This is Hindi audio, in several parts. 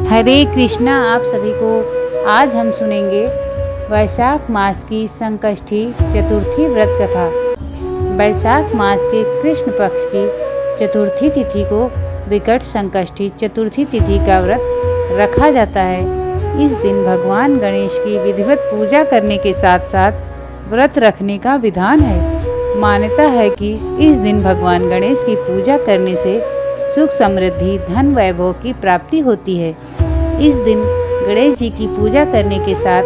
हरे कृष्णा। आप सभी को आज हम सुनेंगे वैशाख मास की संकष्टी चतुर्थी व्रत कथा। वैशाख मास के कृष्ण पक्ष की चतुर्थी तिथि को विकट संकष्टी चतुर्थी तिथि का व्रत रखा जाता है। इस दिन भगवान गणेश की विधिवत पूजा करने के साथ साथ व्रत रखने का विधान है। मान्यता है कि इस दिन भगवान गणेश की पूजा करने से सुख समृद्धि धन वैभव की प्राप्ति होती है। इस दिन गणेश जी की पूजा करने के साथ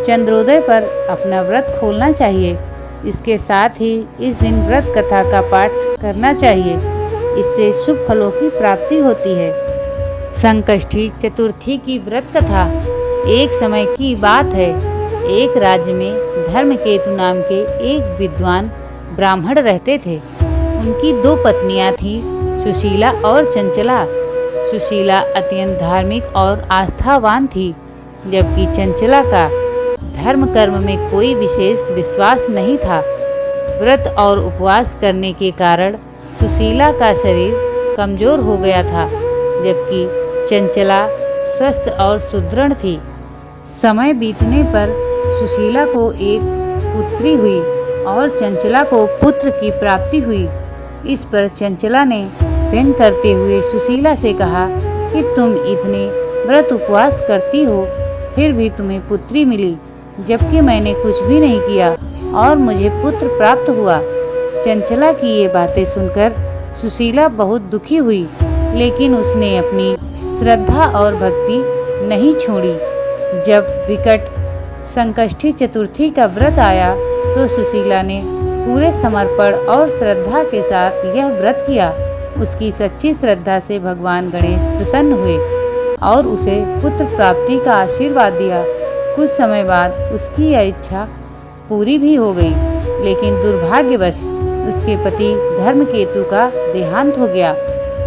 चंद्रोदय पर अपना व्रत खोलना चाहिए। इसके साथ ही इस दिन व्रत कथा का पाठ करना चाहिए। इससे शुभ फलों की प्राप्ति होती है। संकष्टी चतुर्थी की व्रत कथा। एक समय की बात है, एक राज्य में धर्मकेतु नाम के एक विद्वान ब्राह्मण रहते थे। उनकी 2 पत्नियां थीं, सुशीला और चंचला। सुशीला अत्यंत धार्मिक और आस्थावान थी, जबकि चंचला का धर्म कर्म में कोई विशेष विश्वास नहीं था। व्रत और उपवास करने के कारण सुशीला का शरीर कमजोर हो गया था, जबकि चंचला स्वस्थ और सुदृढ़ थी। समय बीतने पर सुशीला को एक पुत्री हुई और चंचला को पुत्र की प्राप्ति हुई। इस पर चंचला ने व्यंग करते हुए सुशीला से कहा कि तुम इतने व्रत उपवास करती हो, फिर भी तुम्हें पुत्री मिली, जबकि मैंने कुछ भी नहीं किया और मुझे पुत्र प्राप्त हुआ। चंचला की ये बातें सुनकर सुशीला बहुत दुखी हुई, लेकिन उसने अपनी श्रद्धा और भक्ति नहीं छोड़ी। जब विकट संकष्टी चतुर्थी का व्रत आया तो सुशीला ने पूरे समर्पण और श्रद्धा के साथ यह व्रत किया। उसकी सच्ची श्रद्धा से भगवान गणेश प्रसन्न हुए और उसे पुत्र प्राप्ति का आशीर्वाद दिया। कुछ समय बाद उसकी यह इच्छा पूरी भी हो गई, लेकिन दुर्भाग्यवश उसके पति धर्मकेतु का देहांत हो गया।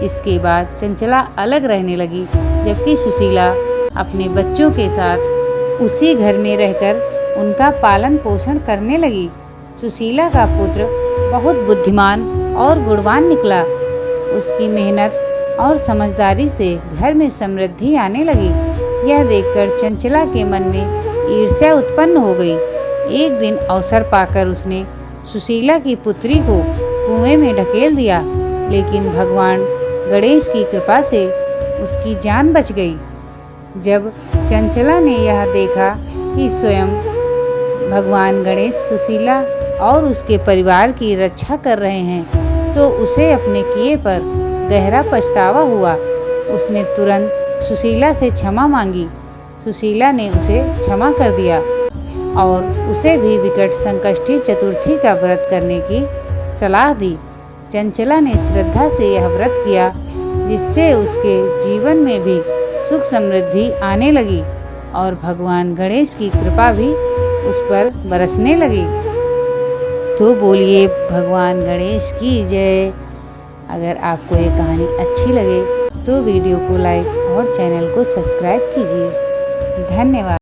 इसके बाद चंचला अलग रहने लगी, जबकि सुशीला अपने बच्चों के साथ उसी घर में रहकर उनका पालन पोषण करने लगी। सुशीला का पुत्र बहुत बुद्धिमान और गुणवान निकला। उसकी मेहनत और समझदारी से घर में समृद्धि आने लगी। यह देखकर चंचला के मन में ईर्ष्या उत्पन्न हो गई। एक दिन अवसर पाकर उसने सुशीला की पुत्री को कुएं में ढकेल दिया, लेकिन भगवान गणेश की कृपा से उसकी जान बच गई। जब चंचला ने यह देखा कि स्वयं भगवान गणेश सुशीला और उसके परिवार की रक्षा कर रहे हैं, तो उसे अपने किए पर गहरा पछतावा हुआ। उसने तुरंत सुशीला से क्षमा मांगी। सुशीला ने उसे क्षमा कर दिया और उसे भी विकट संकष्टी चतुर्थी का व्रत करने की सलाह दी। चंचला ने श्रद्धा से यह व्रत किया, जिससे उसके जीवन में भी सुख समृद्धि आने लगी और भगवान गणेश की कृपा भी उस पर बरसने लगी। तो बोलिए भगवान गणेश की जय। अगर आपको ये कहानी अच्छी लगे तो वीडियो को लाइक और चैनल को सब्सक्राइब कीजिए। धन्यवाद।